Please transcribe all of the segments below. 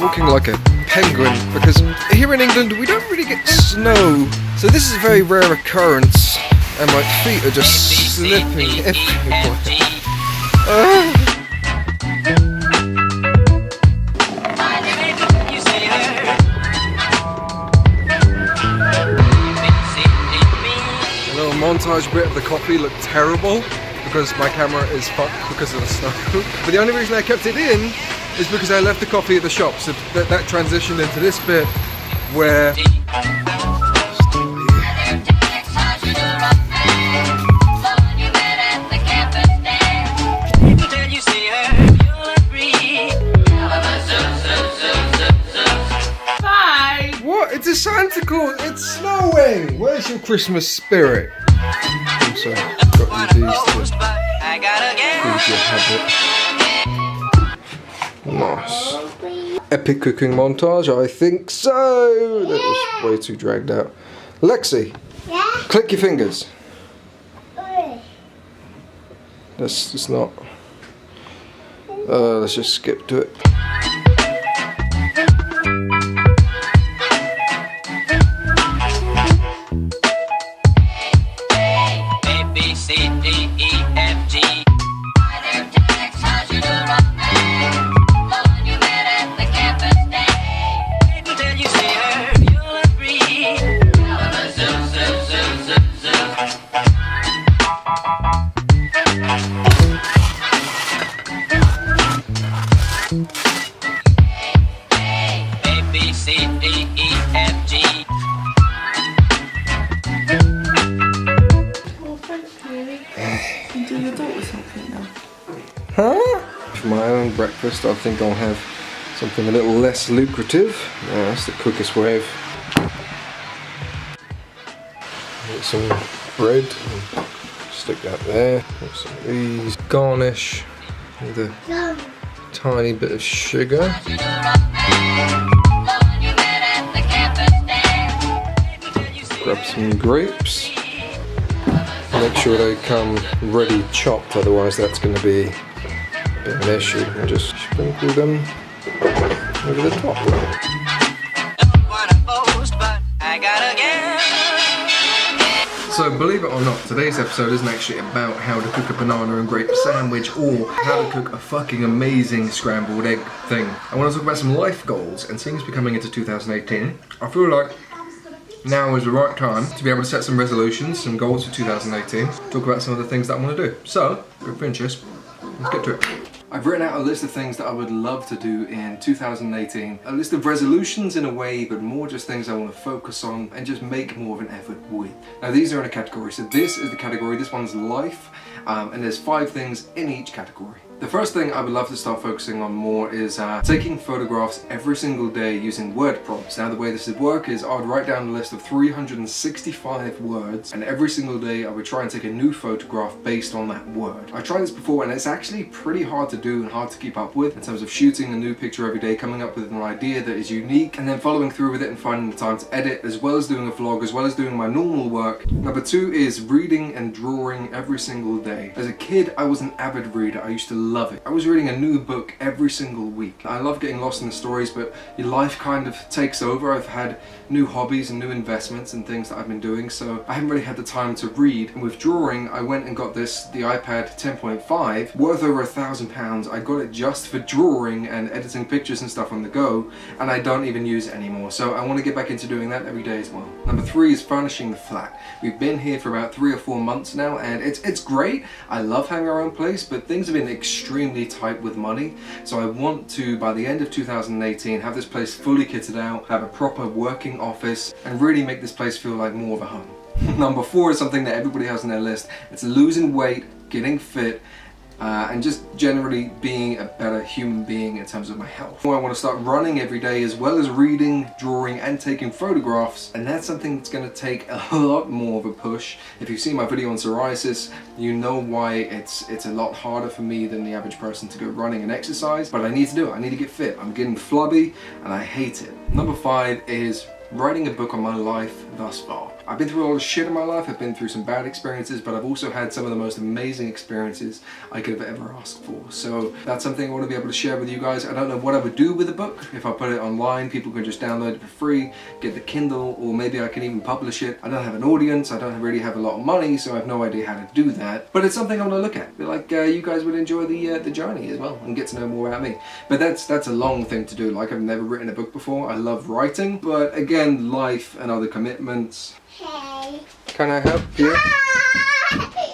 walking like a penguin, because here in England we don't really get snow, so this is a very rare occurrence, and my feet are just slipping everywhere. A little montage bit of the coffee looked terrible because my camera is fucked because of the snow. But the only reason I kept it in is because I left the coffee at the shop, so that transitioned into this bit where what? It's a Santa Claus! It's snowing! Where's your Christmas spirit? Also, got you these to prove your habit. Nice. Epic cooking montage, I think so! That was way too dragged out. Lexi, yeah? Click your fingers. Let's not. Let's just skip to it. Huh? For my own breakfast, I think I'll have something a little less lucrative. Yeah, that's the quickest way of. Get some bread, stick that there. Get some of these. Garnish with a tiny bit of sugar. Grab some grapes. Make sure they come ready chopped, otherwise that's going to be a bit of an issue. And just sprinkle them over the top. So believe it or not, today's episode isn't actually about how to cook a banana and grape sandwich or how to cook a fucking amazing scrambled egg thing. I want to talk about some life goals, and seeing as we're coming into 2018, I feel like now is the right time to be able to set some resolutions, some goals for 2018, talk about some of the things that I want to do. So, with Pinterest, let's get to it. I've written out a list of things that I would love to do in 2018. A list of resolutions in a way, but more just things I want to focus on and just make more of an effort with. Now these are in a category, so this is the category, this one's life, and there's 5 things in each category. The first thing I would love to start focusing on more is taking photographs every single day using word prompts. Now the way this would work is I would write down a list of 365 words, and every single day I would try and take a new photograph based on that word. I tried this before and it's actually pretty hard to do and hard to keep up with in terms of shooting a new picture every day, coming up with an idea that is unique, and then following through with it and finding the time to edit, as well as doing a vlog, as well as doing my normal work. Number 2 is reading and drawing every single day. As a kid, I was an avid reader. I used to love it. I was reading a new book every single week. I love getting lost in the stories, but your life kind of takes over. I've had new hobbies and new investments and things that I've been doing, so I haven't really had the time to read. And with drawing, I went and got the iPad 10.5, worth over £1,000. I got it just for drawing and editing pictures and stuff on the go, and I don't even use it anymore. So I want to get back into doing that every day as well. Number 3 is furnishing the flat. We've been here for about 3 or 4 months now, and it's great. I love having our own place, but things have been extremely tight with money. So I want to, by the end of 2018, have this place fully kitted out, have a proper working office, and really make this place feel like more of a home. Number 4 is something that everybody has on their list. It's losing weight, getting fit, and just generally being a better human being in terms of my health. I want to start running every day, as well as reading, drawing, and taking photographs, and that's something that's going to take a lot more of a push. If you've seen my video on psoriasis, you know why it's a lot harder for me than the average person to go running and exercise, but I need to do it. I need to get fit. I'm getting flubby and I hate it. Number 5 is writing a book on my life thus far. I've been through a lot of shit in my life, I've been through some bad experiences, but I've also had some of the most amazing experiences I could have ever asked for. So that's something I want to be able to share with you guys. I don't know what I would do with the book. If I put it online, people can just download it for free, get the Kindle, or maybe I can even publish it. I don't have an audience, I don't really have a lot of money, so I have no idea how to do that. But it's something I want to look at. Feel like you guys would enjoy the journey as well and get to know more about me. But that's a long thing to do. Like, I've never written a book before. I love writing, but again, life and other commitments. Hey. Can I help you?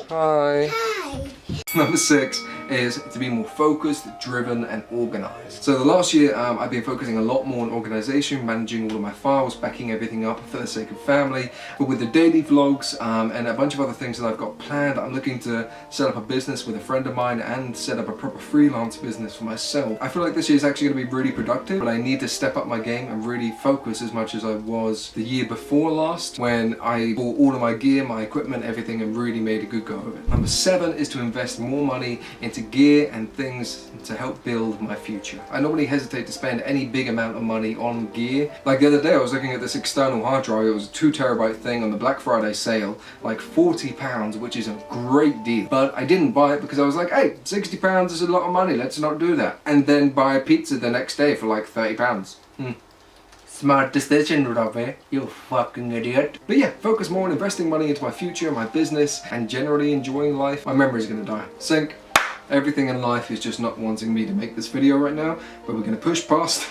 Hi. Hi. Number 6 is to be more focused, driven and organized. So the last year I've been focusing a lot more on organization, managing all of my files, backing everything up for the sake of family. But with the daily vlogs and a bunch of other things that I've got planned, I'm looking to set up a business with a friend of mine and set up a proper freelance business for myself. I feel like this year is actually going to be really productive, but I need to step up my game and really focus as much as I was the year before last, when I bought all of my gear, my equipment, everything, and really made a good go of it. Number 7 is to invest more money into gear and things to help build my future. I normally hesitate to spend any big amount of money on gear. Like the other day I was looking at this external hard drive. It was a 2 terabyte thing on the Black Friday sale, like £40, which is a great deal. But I didn't buy it because I was like, hey, £60 is a lot of money, let's not do that. And then buy a pizza the next day for like £30. Smart decision, Robbie. You fucking idiot. But yeah, focus more on investing money into my future, my business, and generally enjoying life. My memory's gonna die. Sync. Everything in life is just not wanting me to make this video right now, but we're gonna push past.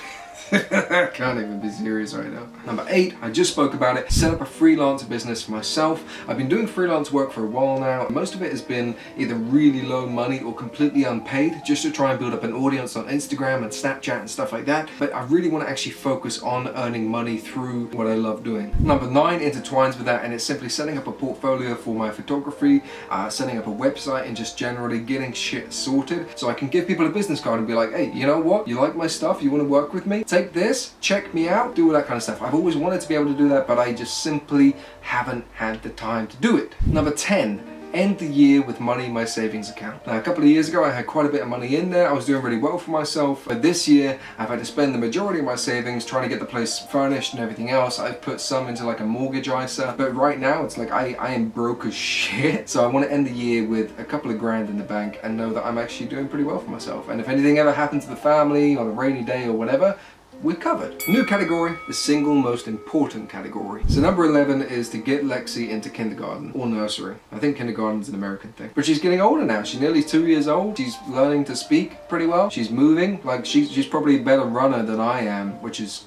I can't even be serious right now. Number 8, I just spoke about it, set up a freelance business for myself. I've been doing freelance work for a while now. Most of it has been either really low money or completely unpaid, just to try and build up an audience on Instagram and Snapchat and stuff like that. But I really want to actually focus on earning money through what I love doing. Number 9 intertwines with that, and it's simply setting up a portfolio for my photography, setting up a website, and just generally getting shit sorted so I can give people a business card and be like, hey, you know what? You like my stuff? You want to work with me? Take this, check me out, do all that kind of stuff. I've always wanted to be able to do that, but I just simply haven't had the time to do it. Number 10, end the year with money in my savings account. Now, a couple of years ago I had quite a bit of money in there. I was doing really well for myself, but this year I've had to spend the majority of my savings trying to get the place furnished and everything else. I've put some into like a mortgage ISA, but right now it's like I am broke as shit. So I want to end the year with a couple of grand in the bank and know that I'm actually doing pretty well for myself. And if anything ever happens to the family on a rainy day or whatever, we're covered. New category, the single most important category. So number 11 is to get Lexi into kindergarten or nursery. I think kindergarten's an American thing. But she's getting older now. She's nearly 2 years old. She's learning to speak pretty well. She's moving. Like she's probably a better runner than I am, which is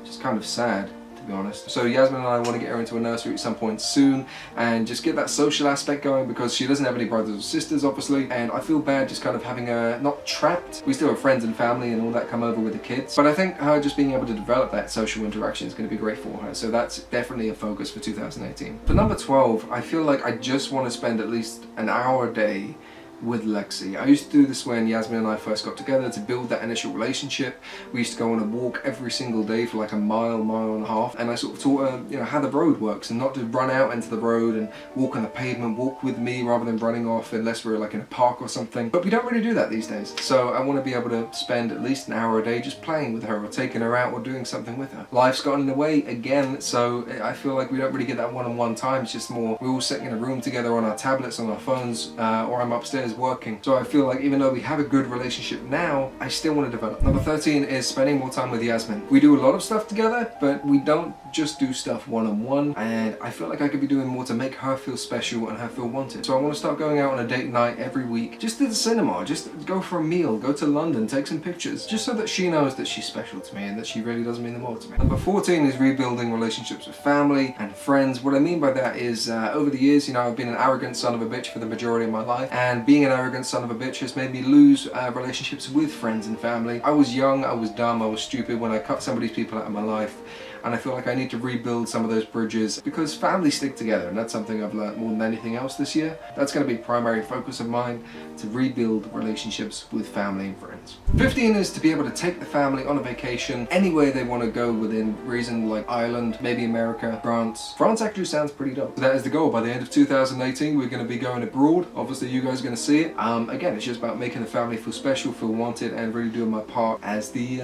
just kind of sad, to be honest. So Yasmin and I want to get her into a nursery at some point soon and just get that social aspect going, because she doesn't have any brothers or sisters, obviously, and I feel bad just kind of having her not trapped. We still have friends and family and all that come over with the kids, but I think her just being able to develop that social interaction is going to be great for her. So that's definitely a focus for 2018. For number 12, I feel like I just want to spend at least an hour a day with Lexi. I used to do this when Yasmin and I first got together to build that initial relationship. We used to go on a walk every single day for like a mile and a half, and I sort of taught her, you know, how the road works and not to run out into the road and walk on the pavement, walk with me rather than running off unless we're like in a park or something. But we don't really do that these days. So I want to be able to spend at least an hour a day just playing with her or taking her out or doing something with her. Life's gotten in the way again, so I feel like we don't really get that one-on-one time. It's just more we're all sitting in a room together on our tablets, on our phones, or I'm upstairs working. So I feel like even though we have a good relationship now, I still want to develop. Number 13 is spending more time with Yasmin. We do a lot of stuff together, but we don't just do stuff one-on-one, and I feel like I could be doing more to make her feel special and her feel wanted. So I want to start going out on a date night every week, just to the cinema, just go for a meal, go to London, take some pictures, just so that she knows that she's special to me and that she really does mean the world to me. Number 14 is rebuilding relationships with family and friends. What I mean by that is over the years, you know, I've been an arrogant son of a bitch for the majority of my life, and being an arrogant son of a bitch has made me lose relationships with friends and family. I was young, I was dumb, I was stupid when I cut some of these people out of my life, and I feel like I need to rebuild some of those bridges, because families stick together, and that's something I've learned more than anything else this year. That's going to be a primary focus of mine, to rebuild relationships with family and friends. 15 is to be able to take the family on a vacation anywhere they want to go within reason, like Ireland, maybe America, France. France actually sounds pretty dope. So that is the goal. By the end of 2018, we're going to be going abroad. Obviously, you guys are going to see see it. Again, it's just about making the family feel special, feel wanted, and really doing my part as the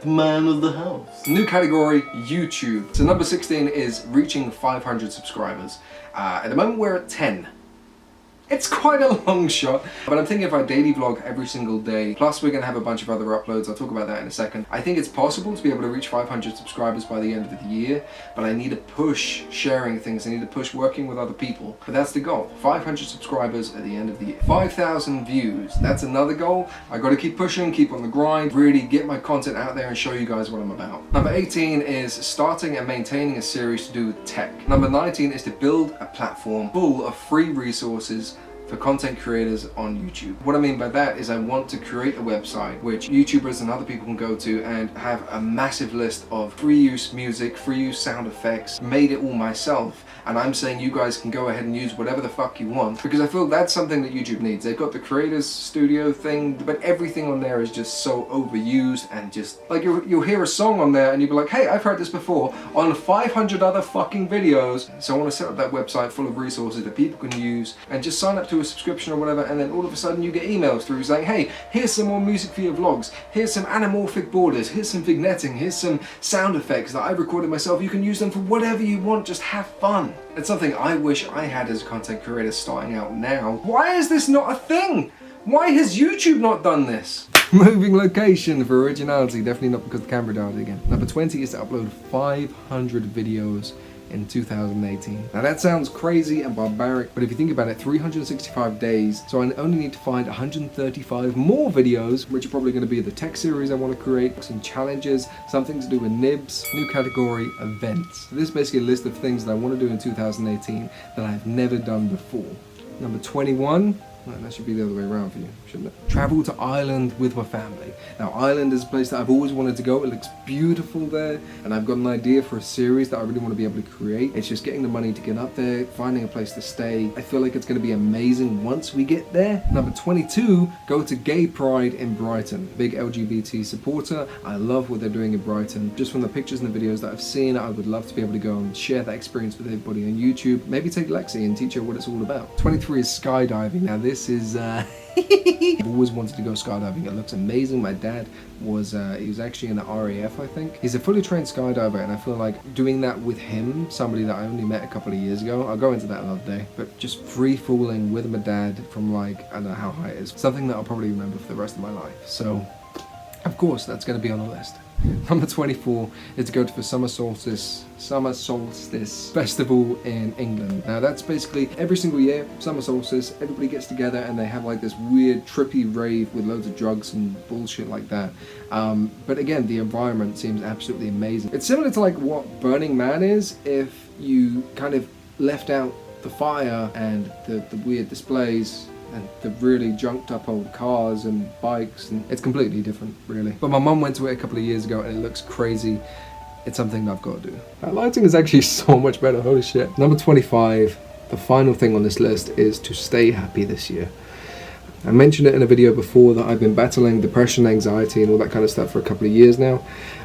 man of the house. New category, YouTube. So number 16 is reaching 500 subscribers. At the moment we're at 10. It's quite a long shot, but I'm thinking if I daily vlog every single day, plus we're going to have a bunch of other uploads, I'll talk about that in a second. I think it's possible to be able to reach 500 subscribers by the end of the year, but I need to push sharing things, I need to push working with other people. But that's the goal, 500 subscribers at the end of the year. 5,000 views, that's another goal. I got to keep pushing, keep on the grind, really get my content out there and show you guys what I'm about. Number 18 is starting and maintaining a series to do with tech. Number 19 is to build a platform full of free resources for content creators on YouTube. What I mean by that is I want to create a website which YouTubers and other people can go to and have a massive list of free use music, free use sound effects, made it all myself. And I'm saying you guys can go ahead and use whatever the fuck you want, because I feel that's something that YouTube needs. They've got the creators studio thing, but everything on there is just so overused, and just like you'll hear a song on there and you'll be like, hey, I've heard this before on 500 other fucking videos. So I want to set up that website full of resources that people can use and just sign up to a subscription or whatever, and then all of a sudden you get emails through saying, hey, here's some more music for your vlogs, here's some anamorphic borders, here's some vignetting, here's some sound effects that I recorded myself. You can use them for whatever you want, just have fun. It's something I wish I had as a content creator starting out now. Why is this not a thing? Why has YouTube not done this? Moving location for originality, definitely not because the camera died again. Number 20 is to upload 500 videos in 2018. Now that sounds crazy and barbaric, but if you think about it, 365 days, so I only need to find 135 more videos, which are probably going to be the tech series I want to create, some challenges, something to do with nibs, new category, events. So this is basically a list of things that I want to do in 2018 that I've never done before. Number 21, well, that should be the other way around for you, shouldn't it? Travel to Ireland with my family. Now, Ireland is a place that I've always wanted to go. It looks beautiful there, and I've got an idea for a series that I really want to be able to create. It's just getting the money to get up there, finding a place to stay. I feel like it's going to be amazing once we get there. Number 22, go to Gay Pride in Brighton. Big LGBT supporter. I love what they're doing in Brighton. Just from the pictures and the videos that I've seen, I would love to be able to go and share that experience with everybody on YouTube. Maybe take Lexi and teach her what it's all about. 23 is skydiving. Now this is I've always wanted to go skydiving. It looks amazing. My dad was he was actually in the RAF, I think. He's a fully trained skydiver, and I feel like doing that with him, somebody that I only met a couple of years ago, I'll go into that another day, but just free falling with my dad from like, I don't know how high it is, something that I'll probably remember for the rest of my life. So of course that's going to be on the list. Number 24 is to go to the summer solstice festival in England. Now that's basically every single year, summer solstice, everybody gets together and they have like this weird trippy rave with loads of drugs and bullshit like that. But again, the environment seems absolutely amazing. It's similar to like what Burning Man is if you kind of left out the fire and the weird displays and the really junked up old cars and bikes, and it's completely different really. But my mum went to it a couple of years ago and it looks crazy. It's something that I've got to do. That lighting is actually so much better, holy shit. Number 25, the final thing on this list is to stay happy this year. I mentioned it in a video before that I've been battling depression, anxiety and all that kind of stuff for a couple of years now.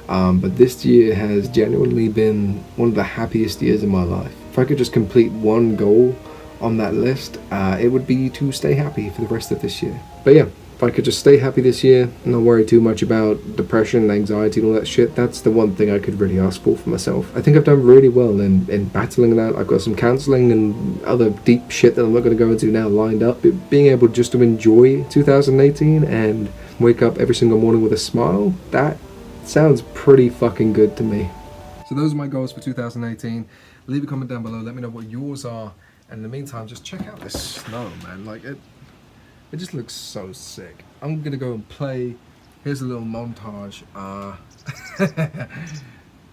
But this year has genuinely been one of the happiest years in my life. If I could just complete one goal on that list, it would be to stay happy for the rest of this year. But yeah, if I could just stay happy this year and not worry too much about depression, anxiety and all that shit, that's the one thing I could really ask for myself. I think I've done really well in battling that. I've got some counselling and other deep shit that I'm not going to go into now lined up. But being able just to enjoy 2018 and wake up every single morning with a smile, that sounds pretty fucking good to me. So those are my goals for 2018. Leave a comment down below, let me know what yours are. And in the meantime, just check out this snow, man. Like, it just looks so sick. I'm gonna go and play. Here's a little montage.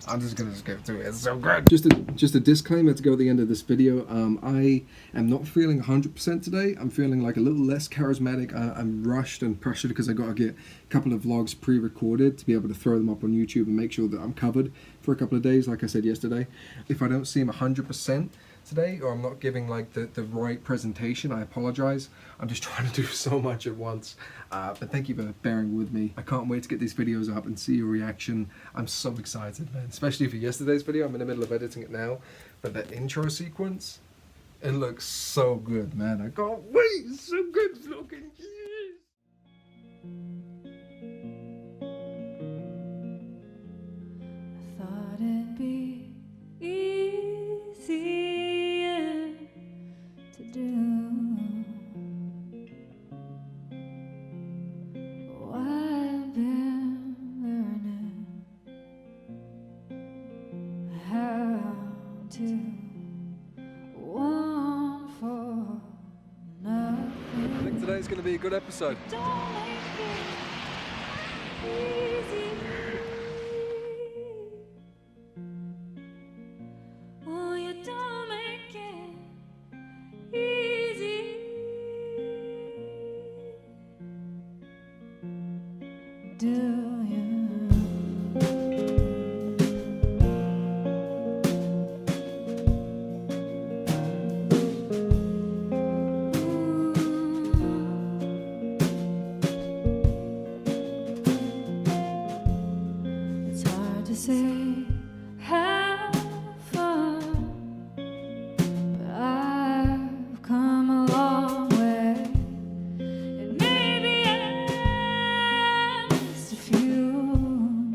I'm just gonna go through it. It's so good. Just a disclaimer to go at the end of this video. I am not feeling 100% today. I'm feeling like a little less charismatic. I'm rushed and pressured because I got to get a couple of vlogs pre-recorded to be able to throw them up on YouTube and make sure that I'm covered for a couple of days, like I said yesterday. If I don't seem 100% today, or I'm not giving like the right presentation, I apologize. I'm just trying to do so much at once. But thank you for bearing with me. I can't wait to get these videos up and see your reaction. I'm so excited, man. Especially for yesterday's video. I'm in the middle of editing it now. But that intro sequence, It looks so good, man. I can't wait. It's so good vlogging. I thought it'd be easier to do. Oh, I've been learning how to want for nothing. I think today's going to be a good episode. Don't make it easy. Oh, you don't make it easy. Do you? It's hard to say how far, but I've come a long way. And maybe I'm just a few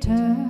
turns